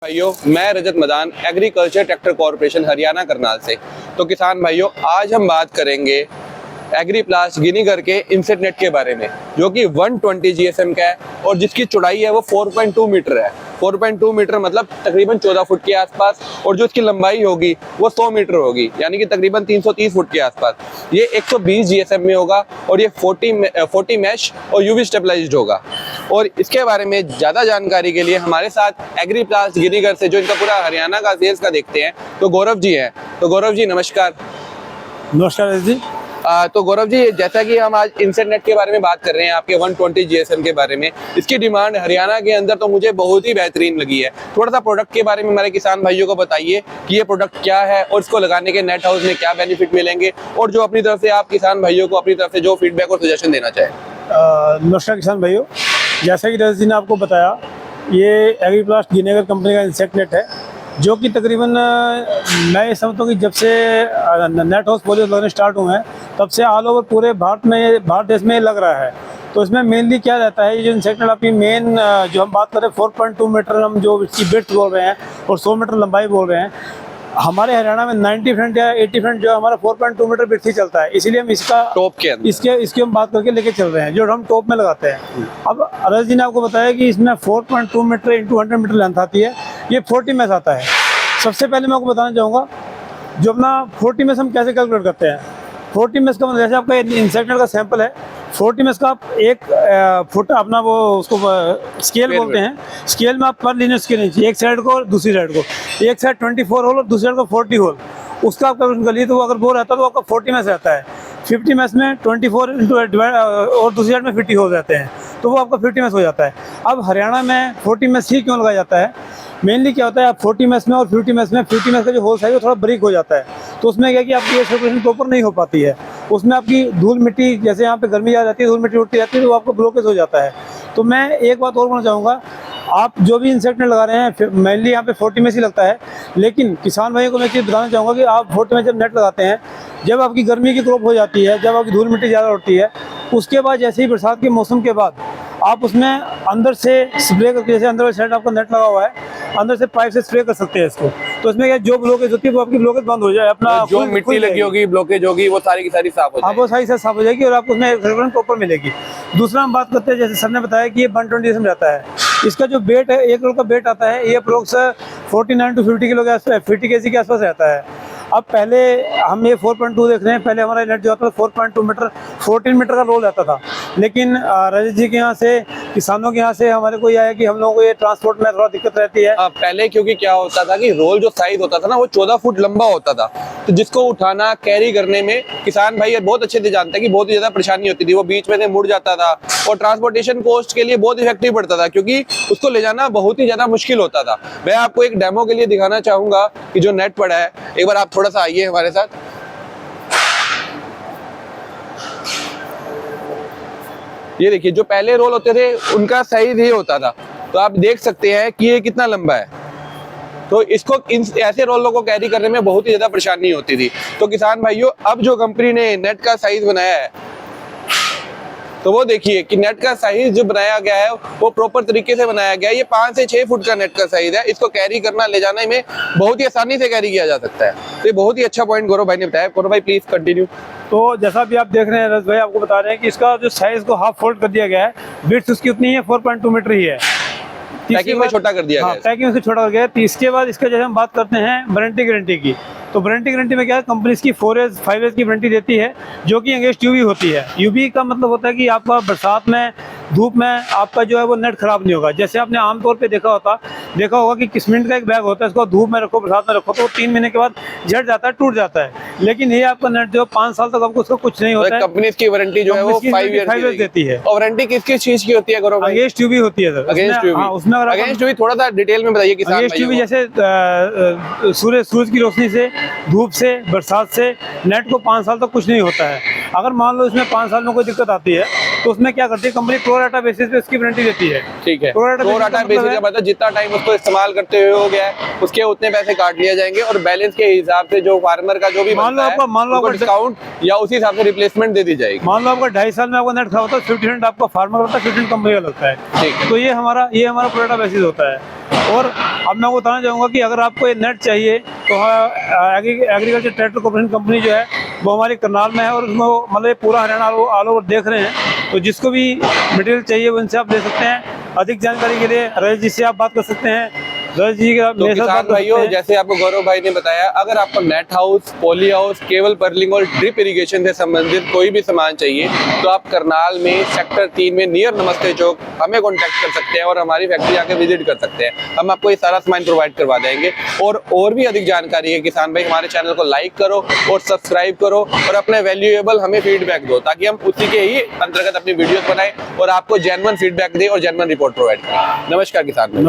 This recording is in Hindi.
भाइयों, मैं Rajat Madan agriculture tractor corporation Haryana Karnal से। तो किसान भाइयों, आज हम बात करेंगे एग्रीप्लास्ट गिनीगर के इनसेट नेट के बारे में, जो कि 120 GSM का है और जिसकी चौड़ाई है वो 4.2 मीटर है। 4.2 मीटर मतलब तकरीबन 14 फुट के आसपास, और जो इसकी लंबाई होगी वो 100 मीटर होगी, यानी कि तकरीबन 330 फुट के आसपास। ये 120 GSM में होगा और ये 40 मैश और यूवी स्टेबलाइज्ड होगा। और इसके बारे में ज़्यादा जानकारी के लिए हमारे साथ एग्रीप्लास्ट गिनीगर से, जो इनका पूरा हरियाणा का सेल्स का देखते हैं, तो गौरव जी हैं। तो गौरव जी नमस्कार। नमस्कार जी। तो गौरव जी, जैसा कि हम आज इनसेट नेट के बारे में बात कर रहे हैं, आपके 120 GSM के बारे में, इसकी डिमांड हरियाणा के अंदर तो मुझे बहुत ही बेहतरीन लगी है। थोड़ा सा प्रोडक्ट के बारे में हमारे किसान भाइयों को बताइए कि ये प्रोडक्ट क्या है और इसको लगाने के नेट हाउस में क्या बेनिफिट मिलेंगे, और जो अपनी तरफ से आप किसान भाइयों को अपनी तरफ से जो फीडबैक और सजेशन देना चाहें। नमस्कार किसान भाइयों, जैसा कि रजत जी ने आपको बताया, ये एग्रीप्लास्ट गिनीगर कंपनी का इंसेक्ट नेट है, जो कि तकरीबन मैं ये समझता हूँ कि जब से नेट हाउस पोलियो लगने स्टार्ट हुए हैं तब से ऑल ओवर पूरे भारत देश में लग रहा है। तो इसमें मेनली क्या रहता है, ये जो इंसेक्ट नेट आपकी मेन जो हम बात करें 4.2 मीटर हम जो इसकी विड्थ बोल रहे हैं और 100 मीटर लंबाई बोल रहे हैं, हमारे हरियाणा में 90% या 80% जो हमारा 4.2 मीटर विड्थ ही चलता है, इसीलिए हम इसका टॉप के अंदर इसकी हम बात करके लेके चल रहे हैं, जो हम टॉप में लगाते हैं। अब रजत जी ने आपको बताया कि इसमें 4.2 मीटर इंटू 100 मीटर लेंथ आती है, ये 40 मैस आता है। सबसे पहले मैं आपको बताना चाहूँगा जो अपना 40 मैस हम कैसे कैलकुलेट करते हैं। 40 मैस का मतलब जैसे आपका इंसेक्ट नेट का सैंपल है, 40 मैस का आप एक फुट अपना वो उसको स्केल बोलते हैं, स्केल में आप पर लीनियर स्केल नीचे एक साइड को और दूसरी साइड को, एक साइड 24 होल और दूसरी साइड को 40 होल, उसका आप कैलकुलेशन कर लिए तो अगर वो रहता है तो आपका 40 मैस रहता है। 50 मैस में 24 इंटू और दूसरी साइड में 50 होल रहते हैं, तो वो आपका 50 मैस हो जाता है। अब हरियाणा में 40 मैस ही क्यों लगाया जाता है, मेनली क्या होता है, आप 40 मैस में और 50 मैस में 50 मैस का जो होल साइज है वो थोड़ा ब्रेक हो जाता है, तो उसमें क्या है कि आपकी एयर सर्कुलेशन प्रॉपर नहीं हो पाती है, उसमें आपकी धूल मिट्टी, जैसे यहाँ पे गर्मी आ जाती है, धूल मिट्टी उठती जाती है, तो आपको ब्लॉकेज हो जाता है। तो मैं एक बात और बोलना चाहूँगा, आप जो भी इंसेक्ट नेट लगा रहे हैं मेनली यहाँ पे 40 मैस ही लगता है, लेकिन किसान भाइयों को मैं चीज़ बताना चाहूँगा कि आप 40 मैस जब नेट लगाते हैं, जब आपकी गर्मी की क्रॉप हो जाती है, जब आपकी धूल मिट्टी ज़्यादा उठती है, उसके बाद जैसे ही बरसात के मौसम के बाद आप उसमें अंदर से स्प्रे करके, जैसे अंदर वाली साइड आपका नेट लगा हुआ है, अंदर से पाइप से स्प्रे कर सकते हैं इसको, तो इसमें क्या जो ब्लॉकेज होती है वो आपकी ब्लॉकेज बंद हो जाए, अपना जो मिट्टी लगी होगी, ब्लॉकेज होगी, वो सारी की सारी साफ हो जाएगी। वो सारी साफ हो जाएगी और आपको उसमें सर्कुलेशन प्रॉपर मिलेगी। दूसरा हम बात करते हैं, जैसे सर ने बताया कि ये 120 GSM रहता है, इसका जो वेट है 1 किलो का वेट आता है, ये अप्रोक्स 49 to 50 किलो के आसपास 50 kg के आसपास रहता है। अब पहले हम ये 4.2 देख रहे हैं, पहले हमारा नेट जो था 4.2 मीटर 14 मीटर का रोल रहता था, लेकिन रजत जी के यहाँ से, किसानों के यहाँ से हमारे को यह है कि हम लोगों को ये ट्रांसपोर्ट में थोड़ा दिक्कत रहती है। पहले क्योंकि क्या होता था कि रोल जो साइज होता था ना वो 14 फुट लंबा होता था, तो जिसको उठाना कैरी करने में किसान भाई बहुत अच्छे से जानते हैं कि बहुत ही ज्यादा परेशानी होती थी, वो बीच में से मुड़ जाता था और ट्रांसपोर्टेशन कॉस्ट के लिए बहुत इफेक्टिव पड़ता था, क्योंकि उसको ले जाना बहुत ही ज्यादा मुश्किल होता था। मैं आपको एक डेमो के लिए दिखाना चाहूंगा कि जो नेट पड़ा है, एक बार आप थोड़ा सा आइए हमारे साथ। ये देखिए, जो पहले रोल होते थे उनका साइज ये होता था, तो आप देख सकते हैं कि ये कितना लंबा है। तो इसको ऐसे रोलों को कैरी करने में बहुत ही ज्यादा परेशानी होती थी। तो किसान भाइयों, अब जो कंपनी ने नेट का साइज बनाया है, तो वो देखिए कि नेट का साइज जो बनाया गया है वो प्रॉपर तरीके से बनाया गया है। ये 5 से 6 फुट का नेट का साइज है, इसको कैरी करना, ले जाने में बहुत ही आसानी से कैरी किया जा सकता है। तो ये बहुत ही अच्छा पॉइंट गौरव भाई ने बताया। गौरव भाई प्लीज कंटिन्यू। तो जैसा भी आप देख रहे हैं, रजत भाई आपको बता रहे हैं कि इसका जो साइज को हाफ फोल्ड कर दिया गया है, विड्थ उसकी उतनी है 4.2 मीटर ही है, पैकिंग में छोटा कर दिया गया है। पैकिंग से छोटा कर गया है। इसके बाद इसका जैसे हम बात करते हैं वारंटी गारंटी की, तो वारंटी गारंटी में क्या है, कंपनी इसकी 5 एज की वारंटी देती है, जो कि अगेंस्ट यूवी होती है। यूवी का मतलब होता है कि आपका बरसात में, धूप में आपका जो है वो नेट खराब नहीं होगा। जैसे आपने आमतौर पे देखा होगा कि सीमेंट का एक बैग होता है, इसको धूप में रखो, बरसात में रखो, तो 3 महीने के बाद झड़ जाता है, टूट जाता है। लेकिन ये आपका नेट जो 5 साल तक आपको उसका कुछ नहीं होता है। कंपनी इसकी वारंटी जो है वो 5 ईयर्स देती है। और वारंटी किस चीज की होती है गौरव भाई? अगेंस्ट यूवी होती है सर। अगेंस्ट यूवी थोड़ा सा डिटेल में बताइए किसान भाइयों को। जैसे सूरज की रोशनी से, धूप से, बरसात से नेट को 5 साल तक कुछ नहीं होता है। अगर मान लो इसमें 5 साल में कोई दिक्कत आती है तो उसमें क्या करती है कंपनी प्रोराटा बेसिस पे उसकी वारंटी देती है। ठीक है, प्रोराटा प्रोराटा बेसिस का मतलब जितना टाइम उसको इस्तेमाल करते हुए हो गया है उसके उतने पैसे काट लिए जाएंगे और बैलेंस के हिसाब से जो फार्मर का जो भी मान लो बनता है आपका- मान लो उनको आपका- डिस्काउंट या उसी हिसाब से रिप्लेसमेंट दे दी जाएगी। मान लो आपका 2.5 साल में आपका नेट खराब होता है, 50% आपका फार्मर होता है, 50% कंपनी का लगता है। ठीक है, तो ये हमारा प्रोराटा बेसिस होता है। और अब मैं आपको बताना चाहूँगा कि अगर आपको ये नेट चाहिए तो एग्रीकल्चर ट्रैक्टर कॉर्पोरेशन कंपनी जो है वो हमारी करनाल में है और उसमें वो मतलब ये पूरा हरियाणा ऑल ओवर देख रहे हैं। तो जिसको भी मटेरियल चाहिए वो इनसे आप ले सकते हैं। अधिक जानकारी के लिए रजत जी से आप बात कर सकते हैं। रजत जी का तो मेरे साथ किसान बात कर भाइयों सकते हैं। जैसे आपको गौरव भाई ने बताया, अगर आपको net house, poly house, cable pearling और ड्रिप इरिगेशन से संबंधित कोई भी सामान चाहिए तो आप करनाल में सेक्टर 3 में नियर नमस्ते चौक हमें कांटेक्ट कर सकते हैं और हमारी फैक्ट्री आके विजिट कर सकते हैं। हम आपको ये सारा सामान प्रोवाइड करवा देंगे। और भी अधिक जानकारी है किसान भाई, हमारे चैनल को लाइक करो और सब्सक्राइब करो और अपने वैल्यूएबल हमें फीडबैक दो ताकि हम उसी के ही अंतर्गत अपनी वीडियोस बनाएं और आपको जेन्युइन फीडबैक दें और जेन्युइन रिपोर्ट प्रोवाइड करें। नमस्कार किसान भाई।